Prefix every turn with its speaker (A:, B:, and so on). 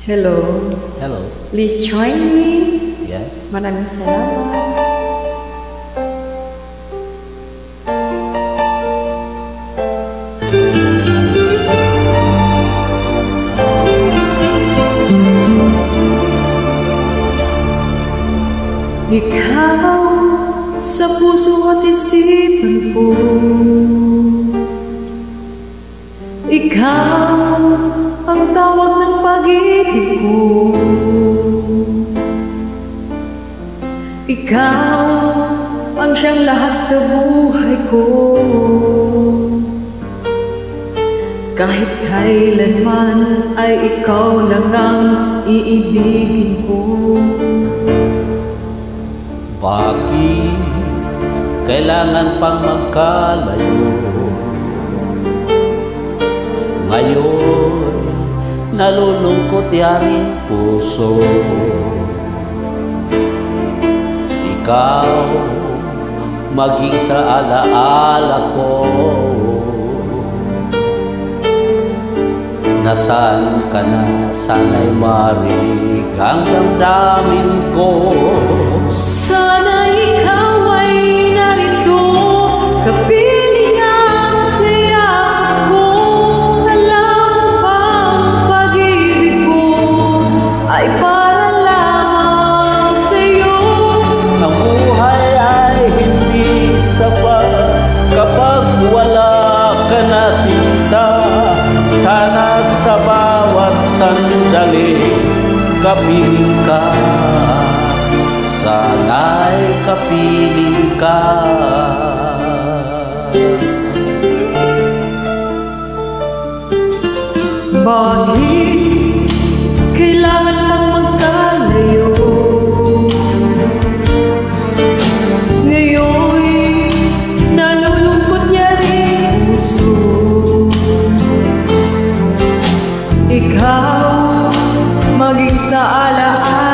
A: Hello.
B: Hello.
A: Please join me.
B: Yes.
A: Maraming salamat. Ikaw sa puso at isipan ko, ikaw ang tawag ng pag-ibig ko, ikaw ang siyang lahat sa buhay ko. Kahit kailanman ay ikaw lang ang iibigin ko.
B: Bakit kailangan pang magkalayo? Ngayon, nalulungkot yaring puso. Ikaw, maging sa alaala ko. Nasaan ka na? Sana'y marinig ang damdamin ko.
A: Sana ikaw ay narito, kapiling ang tiyak ko. Alam pang pag-ibig ko ay para lamang sa'yo.
B: Ang buhay ay hindi sapat kapag wala ka na sinta. Sana sa bawat sandali kapiling ka. Sana'y kapiling ka.
A: Bakit kailangan pang magkalayo? Ngayon'y nalulungkot yaring puso. Ikaw maging sa alaala